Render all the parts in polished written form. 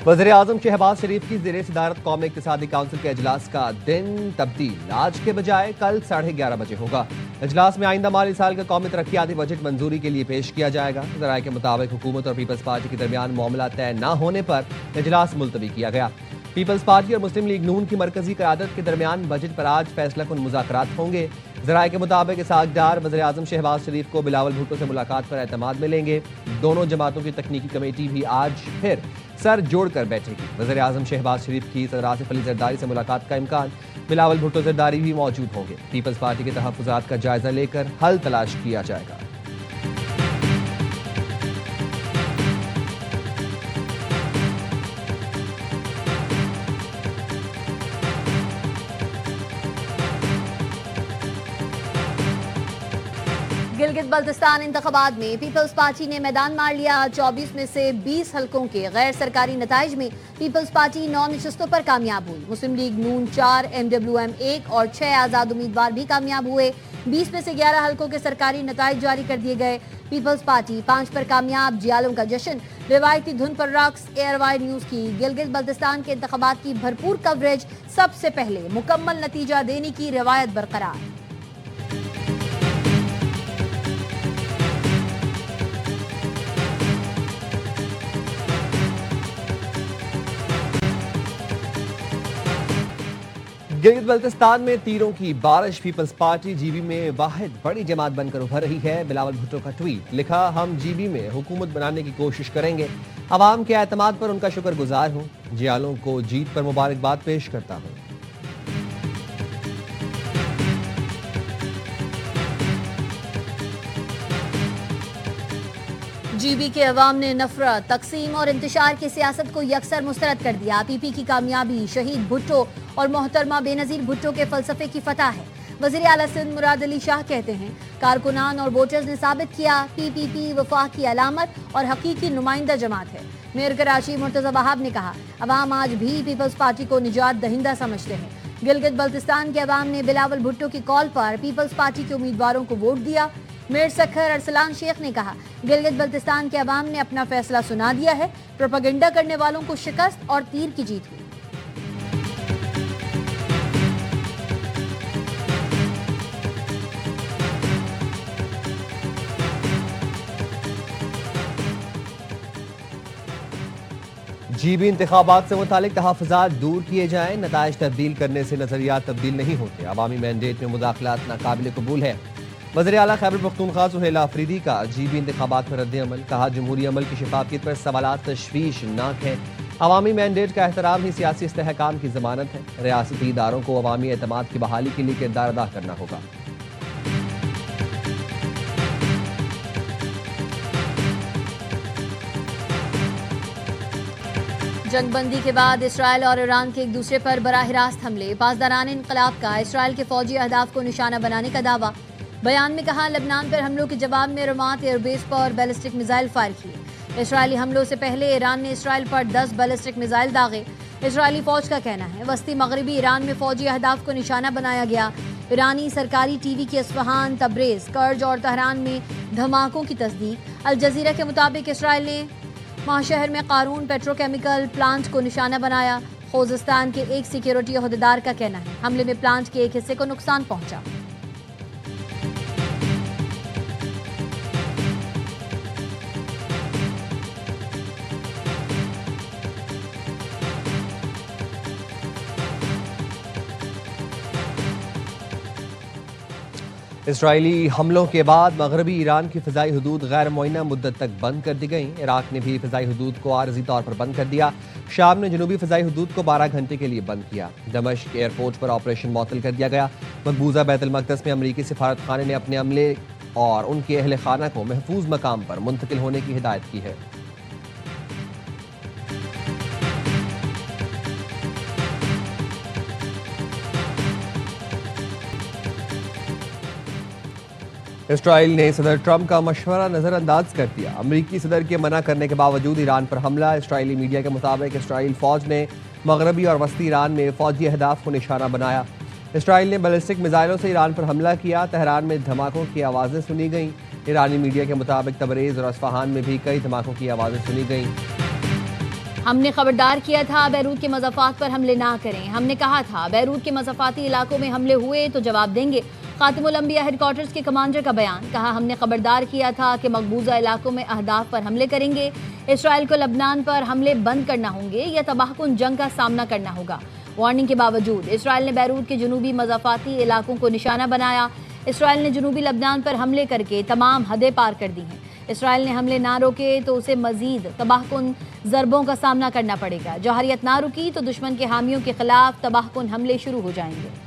वज़ीर-ए-आज़म शहबाज शरीफ की ज़ेरे सदारत कौमी इक़्तिसादी काउंसिल के इजलास का दिन तब्दील आज के बजाय कल 11:30 बजे होगा। इजलास में आइंदा माली साल का कौमी तरक्याती बजट मंजूरी के लिए पेश किया जाएगा। ज़राए के मुताबिक हुकूमत और पीपल्स पार्टी के दरमियान मामला तय न होने पर इजलास मुलतवी किया गया। पीपल्स पार्टी और मुस्लिम लीग नून की मरकजी क़यादत के दरमियान बजट पर आज फैसला कुन मुज़ाकरात होंगे। ज़राए के मुताबिक इसाक़दार वज़ीर-ए-आज़म शहबाज शरीफ को बिलावल भुट्टो से मुलाकात पर एतमाद मिलेंगे। दोनों जमातों की तकनीकी कमेटी भी आज फिर सर जोड़कर बैठेगी। वज़ीर-ए-आज़म शहबाज शरीफ की सदर आसिफ अली ज़रदारी से मुलाकात का इम्कान, बिलावल भुट्टो ज़रदारी भी मौजूद होंगे। पीपल्स पार्टी के तहफ़्फ़ुज़ात का जायजा लेकर हल तलाश किया जाएगा। गिलगित बल्तिस्तान इंतखाबात में पीपल्स पार्टी ने मैदान मार लिया। 24 में से 20 हलकों के गैर सरकारी नताइज में पीपल्स पार्टी 9 नशस्तों पर कामयाब हुई। मुस्लिम लीग नून 4, MWM 1 और 6 आज़ाद उम्मीदवार भी कामयाब हुए। 20 में से 11 हलकों के सरकारी नताइज जारी कर दिए गए। पीपल्स पार्टी 5 पर कामयाब। जियालों का जश्न, रिवायती धुन पर रक्स। एयरवाइड न्यूज़ की गिलगित बल्तिस्तान के इंतखाबात की भरपूर कवरेज, सबसे पहले मुकम्मल नतीजा देने की रिवायत बरकरार। गिलगित बल्तिस्तान में तीरों की बारिश। पीपल्स पार्टी जीबी में वाहिद बड़ी जमात बनकर उभर रही है। बिलावल भुट्टो का ट्वीट लिखा, हम जीबी में हुकूमत बनाने की कोशिश करेंगे। अवाम के एतमाद पर उनका शुक्रगुजार हूँ। जियालों को जीत पर मुबारकबाद पेश करता हूँ। जीबी के अवाम ने नफरत, तकसीम और इंतशार की सियासत को यकसर मुस्तरद कर दिया। पीपी की कामयाबी शहीद भुट्टो और मोहतरमा बेनज़ीर भुट्टो के फलसफे की फतह है। वज़ीर आला सिंध मुराद अली शाह कहते हैं, कारकुनान और वोटर्स ने साबित किया PPP वफाक की अलामत और हकीकी नुमाइंदा जमात है। मेयर कराची मुर्तज़ा वहाब ने कहा, अवाम आज भी पीपल्स पार्टी को निजात दहिंदा समझते हैं। गिलगित बल्तिस्तान के अवाम ने बिलावल भुट्टो की कॉल पर पीपल्स पार्टी के उम्मीदवारों को वोट दिया। मेयर सखर अरसलान शेख ने कहा, गिलगित बल्तिस्तान के अवाम ने अपना फैसला सुना दिया है। प्रोपेगेंडा करने वालों को शिकस्त और तीर की जीत हुई। जीबी इंतखाबात से मुतालिक तहफ़्फ़ुज़ात दूर किए जाएं। नताइज तब्दील करने से नज़रियात तब्दील नहीं होते। अवामी मैंडेट में मुदाखलात नाकाबिल कबूल है। वज़ीर आला खैबर पख्तूनख्वा सुहेल आफरीदी का जीबी इंतखाबात पर रद्द अमल। कहा, जमहूरी अमल की शफाफियत पर सवालात तशवीशनाक है। अवामी मैंडेट का एहतराम ही सियासी इस्तेहकाम की ज़मानत है। रियासती इदारों को अवामी एतमाद की बहाली के लिए किरदार अदा करना होगा। जंगबंदी के बाद इसराइल और ईरान के एक दूसरे पर बराह रास्त हमले। पासदारान इनकलाब का इसराइल के फौजी अहदाफ को निशाना बनाने का दावा। बयान में कहा, लबनान पर हमलों के जवाब में रमात एयरबेस पर बैलिस्टिक मिसाइल फायर किए। इसराइली हमलों से पहले ईरान ने इसराइल पर 10 बैलिस्टिक मिसाइल दागे। इसराइली फौज का कहना है, वस्ती मगरबी ईरान में फौजी अहदाफ को निशाना बनाया गया। ईरानी सरकारी TV की अस्फहान, तब्रेज़, कर्ज और तहरान में धमाकों की तस्दीक। अल जज़ीरा के मुताबिक इसराइल ने माहशहर में कारून पेट्रोकेमिकल प्लांट को निशाना बनाया। खोजिस्तान के एक सिक्योरिटी अहदेदार का कहना है, हमले में प्लांट के एक हिस्से को नुकसान पहुंचा। इसराइली हमलों के बाद मगरबी ईरान की फ़िज़ाई हदूद गैर मुअय्यना मुद्दत तक बंद कर दी गई। इराक ने भी फ़िज़ाई हदूद को आरज़ी तौर पर बंद कर दिया। शाम ने जनूबी फ़िज़ाई हदूद को 12 घंटे के लिए बंद किया। दमिश्क एयरपोर्ट पर ऑपरेशन मुअत्तल कर दिया गया। मकबूजा बैतुल मक़दस में अमरीकी सिफारत खाने ने अपने अमले और उनके अहल खाना को महफूज मकाम पर मुंतकिल होने की हिदायत की है। इसराइल ने सदर ट्रंप का मशवरा नज़रअंदाज कर दिया। अमरीकी सदर के मना करने के बावजूद ईरान पर हमला। इसराइली मीडिया के मुताबिक इसराइल फ़ौज ने मगरबी और वस्ती ईरान में फ़ौजी अहदाफ को निशाना बनाया। इसराइल ने बैलिस्टिक मिसाइलों से ईरान पर हमला किया। तेहरान में धमाकों की आवाज़ें सुनी गईं। ईरानी मीडिया के मुताबिक तबरेज़ और अस्फहान में भी कई धमाकों की आवाज़ें सुनी गईं। हमने खबरदार किया था बैरूत के मज़ाफ़ात पर हमले ना करें। हमने कहा था बैरूत के मज़ाफ़ाती इलाकों में हमले हुए तो जवाब देंगे। खातिमुल अंबिया हेडक्वार्टर्स के कमांडर का बयान। कहा हमने खबरदार किया था कि मकबूजा इलाकों में अहदाफ पर हमले करेंगे। इसराइल को लबनान पर हमले बंद करना होंगे या तबाहकुन जंग का सामना करना होगा। वार्निंग के बावजूद इसराइल ने बैरूत के जुनूबी मज़ाफ़ाती इलाकों को निशाना बनाया। इसराइल ने जुनूबी लबनान पर हमले करके तमाम हदें पार कर दी हैं। इसराइल ने हमले ना रोके तो उसे मजीद तबाहकुन ज़रबों का सामना करना पड़ेगा। जौहरियत ना रुकी तो दुश्मन के हामियों के खिलाफ तबाहकुन हमले शुरू हो जाएंगे।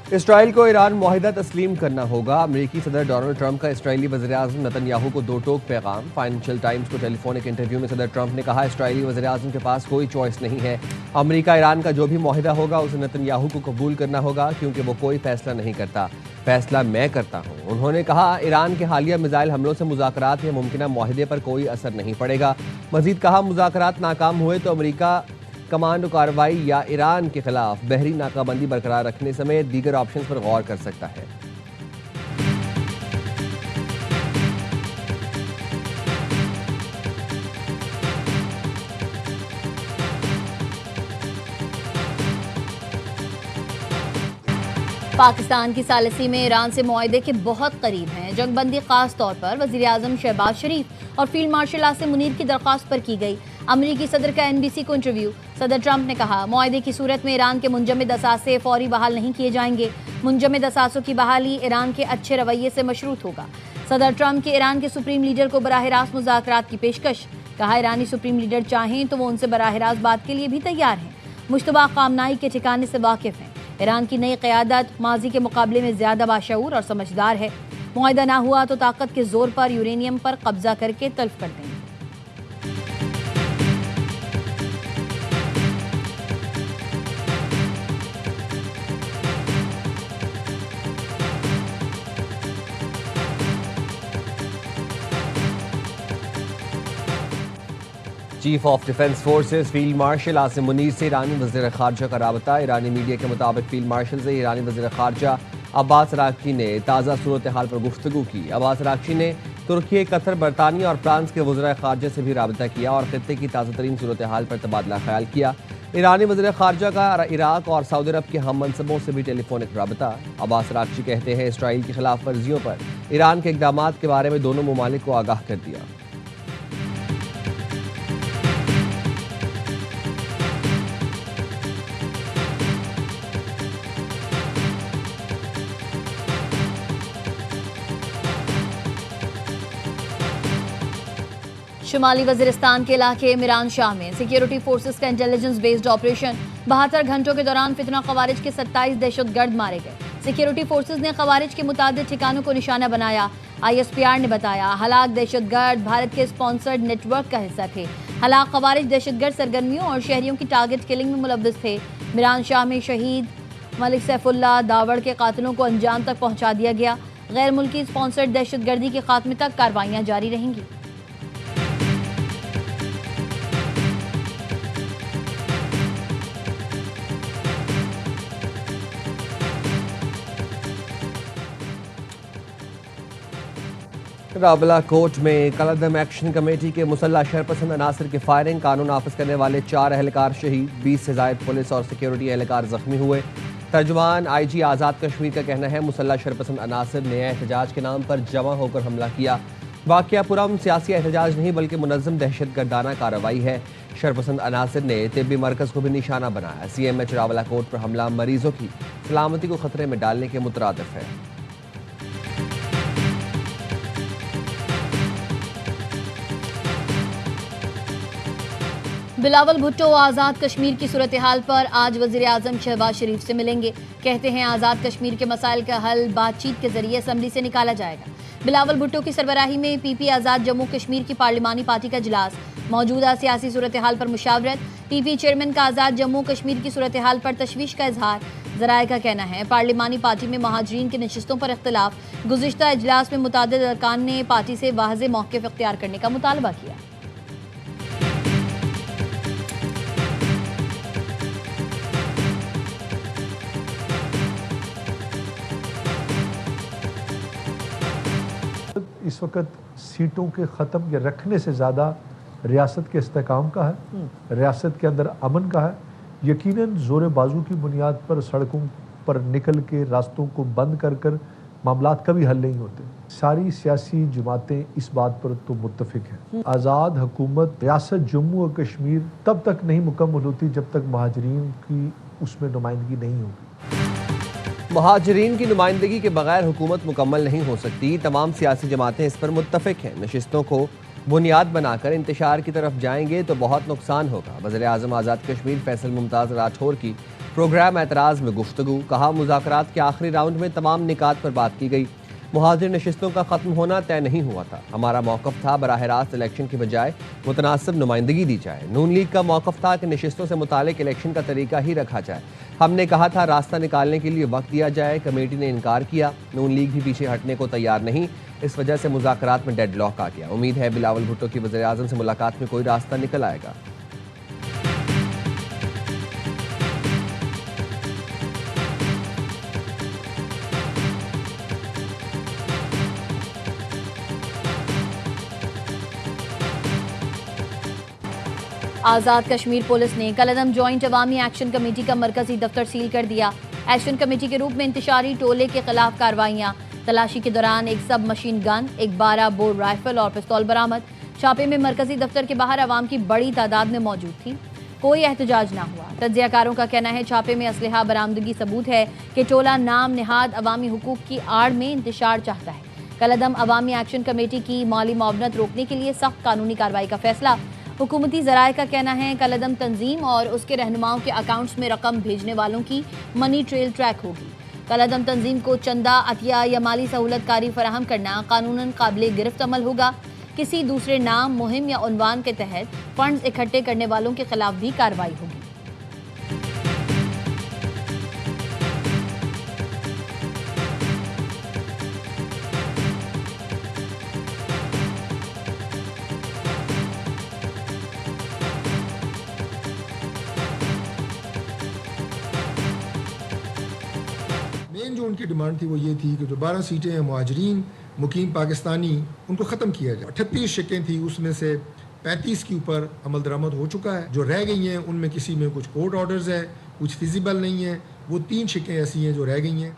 इसराइल को ईरान मुआहिदा तस्लीम करना होगा। अमेरिकी सदर डोनाल्ड ट्रंप का इसराइली वज़ीर-ए-आज़म नेतन्याहू को दो टोक पैगाम। फाइनेंशियल टाइम्स को टेलीफोनिक इंटरव्यू में सदर ट्रंप ने कहा इसराइली वज़ीर-ए-आज़म के पास कोई चॉइस नहीं है। अमेरिका ईरान का जो भी मुआहिदा होगा उसे नेतन्याहू को कबूल करना होगा क्योंकि वो कोई फैसला नहीं करता, फैसला मैं करता हूँ। उन्होंने कहा ईरान के हालिया मिसाइल हमलों से मुज़ाकरात या मुमकिना मुआहिदे पर कोई असर नहीं पड़ेगा। मजीद कहा मुज़ाकरात नाकाम हुए तो अमेरिका कमांडो कार्रवाई या ईरान के खिलाफ बहरी नाकाबंदी बरकरार रखने समेत दीगर ऑप्शंस पर गौर कर सकता है। पाकिस्तान की सालिसी में ईरान से मुआहदे के बहुत करीब हैं। जंगबंदी खास तौर पर वज़ीर-ए-आज़म शहबाज शरीफ और फील्ड मार्शल आसिम मुनीर की दरख्वास्त पर की गई। अमरीकी सदर का NBC को इंटरव्यू। सदर ट्रंप ने कहा मुआहदे की सूरत में ईरान के मुंजमद असासे फौरी बहाल नहीं किए जाएंगे। मुंजमद असासों की बहाली ईरान के अच्छे रवैये से मशरूत होगा। सदर ट्रंप की ईरान के सुप्रीम लीडर को बराह रास्त मुज़ाकरात की पेशकश। कहा ईरानी सुप्रीम लीडर चाहें तो वो उनसे बराह रास्त बात के लिए भी तैयार हैं। मुश्तबा खामनाई के ठिकाने से वाकिफ हैं। ईरान की नई क़यादत माजी के मुकाबले में ज़्यादा बाशऊर और समझदार है। मुआहदा ना हुआ तो ताकत के जोर पर यूरेनियम पर कब्जा करके तल्फ कर देंगे। Chief of defence forces field marshal Asim Munir से ईरानी वज़ीर ख़ारजा का राबता। ईरानी मीडिया के मुताबिक फील्ड मार्शल से ईरानी वज़ीर ख़ारजा अब्बास अराग़ची ने ताज़ा सूरत हाल पर गुफ्तगू की। अब्बास अराग़ची ने तुर्की, कतर, बरतानिया और फ्रांस के वज़ीर ख़ारजा से भी राबता किया और ख़ित्ते की ताज़ा तरीन सूरत हाल पर तबादला ख्याल किया। ईरानी वज़ीर ख़ारजा का इराक़ और सऊदी अरब के हम मनसबों से भी टेलीफोनिक राबता। अब्बास अराग़ची कहते हैं इसराइल की खिलाफ वर्जियों पर ईरान के इक़दाम के बारे में दोनों ममालिक को आगाह कर दिया। शुमाली वजीरिस्तान के इलाके मिरान शाह में सिक्योरिटी फोर्सेस का इंटेलिजेंस बेस्ड ऑपरेशन। 72 घंटों के दौरान फितना खवारिज के 27 दहशतगर्द मारे गए। सिक्योरिटी फोर्सेस ने खवारिज के मुताबिक ठिकानों को निशाना बनाया। ISPR ने बताया हलाक दहशतगर्द भारत के स्पॉन्सर्ड नेटवर्क का हिस्सा थे। हलाक खवारिज दहशतगर्द सरगर्मियों और शहरियों की टारगेट किलिंग में मुलव्वस थे। मिरान शाह में शहीद मलिक सैफुल्लाह दावड़ के कातिलों को अंजाम तक पहुंचा दिया गया। गैर मुल्की स्पॉन्सर्ड दहशतगर्दी के खात्मे तक कार्रवाइयां जारी रहेंगी। रावला कोर्ट में कलअदम एक्शन कमेटी के मुसल्ला शरपसंद अनासर की फायरिंग। कानून नाफिज करने वाले 4 एहलकार शहीद, 20 से ज़ायद पुलिस और सिक्योरिटी एहलकार जख्मी हुए। तर्जुमान IG आज़ाद कश्मीर का कहना है मुसल्ला शरपसंद अनासर ने एहतजाज के नाम पर जमा होकर हमला किया। वाक़या पुरअमन सियासी एहतजाज नहीं बल्कि मुनज़्ज़म दहशतगर्दाना कार्रवाई है। शरपसंद अनासर ने तिब्बी मरकज़ को भी निशाना बनाया। CMH रावला कोर्ट पर हमला मरीजों की सलामती को खतरे में डालने के मुतरादिफ है। बिलावल भुट्टो आज़ाद कश्मीर की सूरत हाल पर आज वज़ीर-ए-आज़म शहबाज शरीफ से मिलेंगे। कहते हैं आज़ाद कश्मीर के मसाइल का हल बातचीत के जरिए असम्बली से निकाला जाएगा। बिलावल भुट्टो की सरबराही में PP आज़ाद जम्मू कश्मीर की पार्लिमानी पार्टी का इजलास। मौजूदा सियासी सूरत हाल पर मुशावरत। PP चेयरमैन का आज़ाद जम्मू कश्मीर की सूरत हाल पर तशवीश का इजहार। ज़राए का कहना है पार्लिमानी पार्टी में महाजरीन की नशिस्तों पर इख्तिलाफ। गुज़िश्ता इजलास में मुतादिद अरकान ने पार्टी से वाज़ेह मौक़िफ़ इख्तियार करने का मुतालबा किया। वक्त सीटों के ख़त्म या रखने से ज़्यादा रियासत के इस्तेहकाम का है, रियासत के अंदर अमन का है। यकीनन ज़ोर बाजू की बुनियाद पर सड़कों पर निकल के रास्तों को बंद कर कर मामलात कभी हल नहीं होते। सारी सियासी जमातें इस बात पर तो मुत्तफिक हैं। आज़ाद हुकूमत रियासत जम्मू और कश्मीर तब तक नहीं मुकम्मल होती जब तक महाजरीन की उसमें नुमाइंदगी नहीं होगी। महाजरीन की नुमाइंदगी के बगैर हुकूमत मुकम्मल नहीं हो सकती। तमाम सियासी जमातें इस पर मुत्तफिक हैं। नशिस्तों को बुनियाद बनाकर इंतशार की तरफ जाएंगे तो बहुत नुकसान होगा। वज़ीर-ए-आज़म आज़ाद कश्मीर फैसल मुमताज़ राठौर की प्रोग्राम एतराज़ में गुफ्तगू। कहा, मुज़ाकरात के आखिरी राउंड में तमाम निकात पर बात की गई। मुहाजिर नशिस्तों का ख़त्म होना तय नहीं हुआ था। हमारा मौक़िफ़ था बराह रास्त इलेक्शन की बजाय मुतनासिब नुमाइंदगी दी जाए। नून लीग का मौक़िफ़ था कि नशिस्तों से मुतालिक इलेक्शन का तरीका ही रखा जाए। हमने कहा था रास्ता निकालने के लिए वक्त दिया जाए। कमेटी ने इनकार किया। नून लीग भी पीछे हटने को तैयार नहीं। इस वजह से मुज़ाकरात में डेडलॉक आ गया। उम्मीद है बिलावल भुट्टो की वज़ीर-ए-आज़म से मुलाकात में कोई रास्ता निकल आएगा। आज़ाद कश्मीर पुलिस ने कलअदम जॉइंट अवामी एक्शन कमेटी का मरकजी दफ्तर सील कर दिया। एक्शन कमेटी के रूप में इंतशारी टोले के खिलाफ कार्रवाइयाँ। तलाशी के दौरान एक सब मशीन गन, एक 12 बोर राइफल और पिस्तौल बरामद। छापे में मरकजी दफ्तर के बाहर अवाम की बड़ी तादाद में मौजूद थी। कोई एहतजाज ना हुआ। तज्जियाकारों का कहना है छापे में असलहा बरामदगी सबूत है कि टोला नाम निहाद अवामी हुकूक की आड़ में इंतशार चाहता है। कलअदम अवामी एक्शन कमेटी की माली मुआवनत रोकने के लिए सख्त कानूनी कार्रवाई का फैसला। हुकूमती ज़राए का कहना है कलअदम तंजीम और उसके रहनुमाओं के अकाउंट्स में रकम भेजने वालों की मनी ट्रेल ट्रैक होगी। कलअदम तंजीम को चंदा, अतिया या माली सहूलतकारी फराहम करना कानूनन काबिले गिरफ्त अमल होगा। किसी दूसरे नाम, मुहिम या उन्वान के तहत फंड्स इकट्ठे करने वालों के खिलाफ भी कार्रवाई होगी। मेन जो उनकी डिमांड थी वो ये थी कि जो 12 सीटें हैं मुहाजिरीन मुकीम पाकिस्तानी उनको ख़त्म किया जाए। 38 शिकें थी, उसमें से 35 के ऊपर अमल दरामद हो चुका है। जो रह गई हैं उनमें किसी में कुछ कोर्ट ऑर्डर्स है, कुछ फिजिबल नहीं है। वो 3 शिकें ऐसी हैं जो रह गई हैं।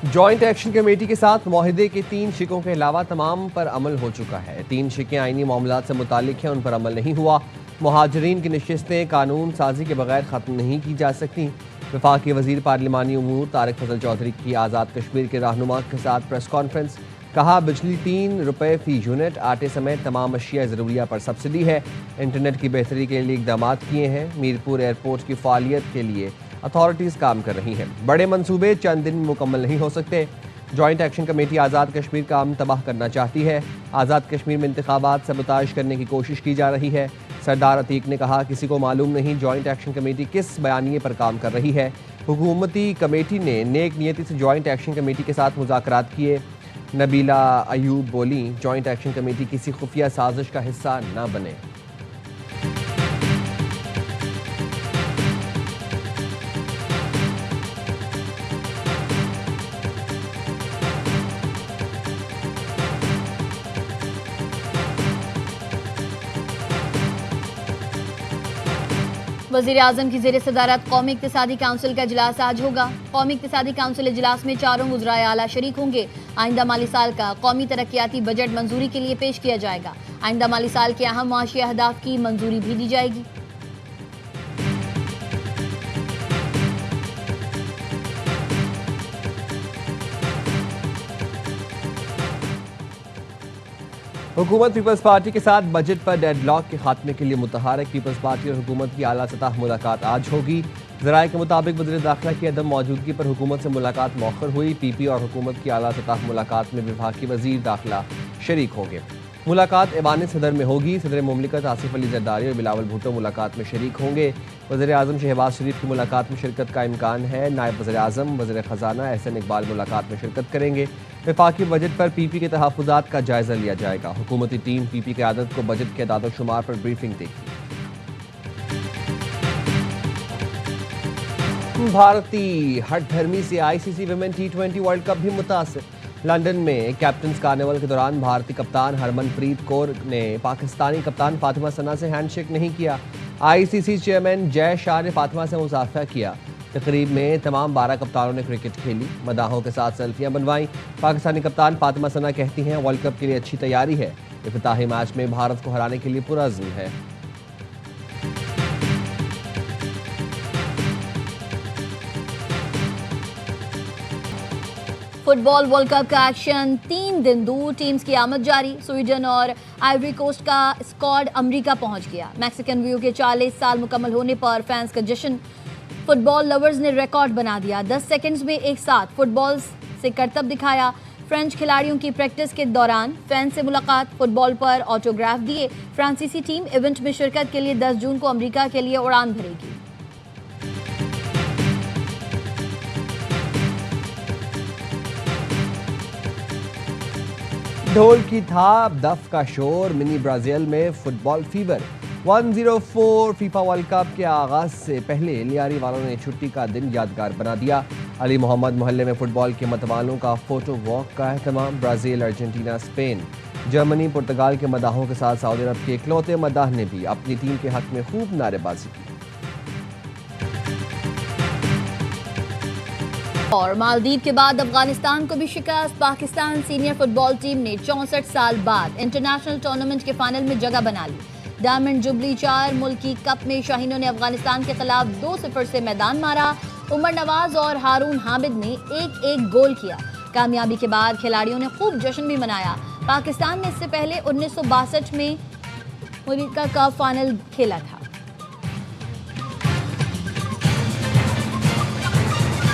जॉइंट एक्शन कमेटी के साथ मुआहिदे के 3 शिकों के अलावा तमाम पर अमल हो चुका है। 3 शिकें आईनी मामलात से मुतालिक हैं, उन पर अमल नहीं हुआ। मुहाजिरीन की नशिस्तें कानून साजी के बगैर ख़त्म नहीं की जा सकती। वफाकी वज़ीर पार्लिमानी उमूर तारिक फजल चौधरी की आज़ाद कश्मीर के रहनुमा के साथ प्रेस कॉन्फ्रेंस। कहा, बिजली 3 रुपये फ़ी यूनिट, आटे समेत तमाम अशिया ज़रूरिया पर सब्सिडी है। इंटरनेट की बेहतरी के लिए इक़दाम किए हैं। मीरपुर एयरपोर्ट की फ़ालियत के लिए अथॉरिटीज़ काम कर रही हैं। बड़े मंसूबे चंद दिन में मुकम्मल नहीं हो सकते। Joint action committee Azad Kashmir का अमन तबाह करना चाहती है। आज़ाद कश्मीर में इंतखाबात सबताश करने की कोशिश की जा रही है। सरदार अतीक ने कहा, किसी को मालूम नहीं जॉइंट एक्शन कमेटी किस बयानिए पर काम कर रही है। हुकूमती कमेटी ने नेक नियति से जॉइंट एक्शन कमेटी के साथ मुज़ाकरात किए। नबीला अयूब बोली, जॉइंट एक्शन कमेटी किसी खुफिया साजिश का हिस्सा ना बने। वज़ीर-ए-आज़म की ज़ेर सदारत कौमी इक़्तिसादी काउंसिल का इजलास आज होगा। कौमी इक़्तिसादी काउंसिल इजलास में 4 वज़राए आला शरीक होंगे। आइंदा माली साल का कौमी तरक्याती बजट मंजूरी के लिए पेश किया जाएगा। आइंदा माली साल के अहम माशी अहदाफ की मंजूरी भी दी जाएगी। हुकूमत पीपल्स पार्टी के साथ बजट पर डेडलॉक के खात्मे के लिए मुतहारक। पीपल्स पार्टी और हुकूमत की आला सतह मुलाकात आज होगी। ज़राए के मुताबिक वज़ीर दाखिला की अदम मौजूदगी पर हुकूमत से मुलाकात मौखर हुई। पीपी और हुकूमत की आला सतह मुलाकात में विभाग के वज़ीर दाखिला शरीक होंगे। मुलाकात ऐवान सदर में होगी। सदर मुमलिकत आसिफ अली जरदारी और बिलावल भुट्टो मुलाकात में शरीक होंगे। वज़ीर-ए-आज़म शहबाज शरीफ की मुलाकात में शिरकत का इम्कान है। नायब वज़ीर-ए-आज़म वज़ीर ख़जाना एहसन इकबाल मुलाकात में शिरकत करेंगे। वफाकी बजट पर पीपी के तहफ़्फ़ुज़ात का जायज़ा लिया जाएगा। हुकूमती टीम पीपी क़यादत को बजट के अदाद शुमार पर ब्रीफिंग देगी। भारतीय हट धर्मी से ICC women T20 world cup भी मुतासिर। लंदन में कैप्टन्स कार्निवल के दौरान भारतीय कप्तान हरमनप्रीत कौर ने पाकिस्तानी कप्तान फातिमा सना से हैंडशेक नहीं किया। आईसीसी चेयरमैन जय शाह ने फातिमा से मुसाफा किया। तकरीब में तमाम 12 कप्तानों ने क्रिकेट खेली, मदाहों के साथ सेल्फियां बनवाई। पाकिस्तानी कप्तान फातिमा सना कहती हैं वर्ल्ड कप के लिए अच्छी तैयारी है, इफ्तिताही मैच में भारत को हराने के लिए पुरअज़्म है। फुटबॉल वर्ल्ड कप का एक्शन 3 दिन दूर, टीम्स की आमद जारी। स्वीडन और आइवरी कोस्ट का स्क्वाड अमेरिका पहुंच गया। मैक्सिकन व्यू के 40 साल मुकम्मल होने पर फैंस का जश्न। फुटबॉल लवर्स ने रिकॉर्ड बना दिया, 10 सेकंड्स में एक साथ फुटबॉल से करतब दिखाया। फ्रेंच खिलाड़ियों की प्रैक्टिस के दौरान फैंस से मुलाकात, फुटबॉल पर ऑटोग्राफ दिए। फ्रांसीसी टीम इवेंट में शिरकत के लिए 10 जून को अमेरिका के लिए उड़ान भरेगी। ढोल की थाप, दफ का शोर, मिनी ब्राजील में football fever. 104 FIFA world cup के आगाज से पहले लियारी वालों ने छुट्टी का दिन यादगार बना दिया। अली मोहम्मद मोहल्ले में फुटबॉल के मतवालों का फोटो वॉक का एहतमाम। ब्राजील, अर्जेंटीना, स्पेन, जर्मनी, पुर्तगाल के मदाहों के साथ सऊदी अरब के इकलौते मदाह ने भी अपनी टीम के हक में खूब नारेबाजी की। और मालदीव के बाद अफगानिस्तान को भी शिकस्त। पाकिस्तान सीनियर फुटबॉल टीम ने 64 साल बाद इंटरनेशनल टूर्नामेंट के फाइनल में जगह बना ली। डायमंड जुबली 4 मुल्की कप में शाहीनों ने अफगानिस्तान के खिलाफ 2-0 से मैदान मारा। उमर नवाज और हारून हामिद ने एक गोल किया। कामयाबी के बाद खिलाड़ियों ने खूब जश्न भी मनाया। पाकिस्तान ने इससे पहले 1962 में अमेरिका कप फाइनल खेला था।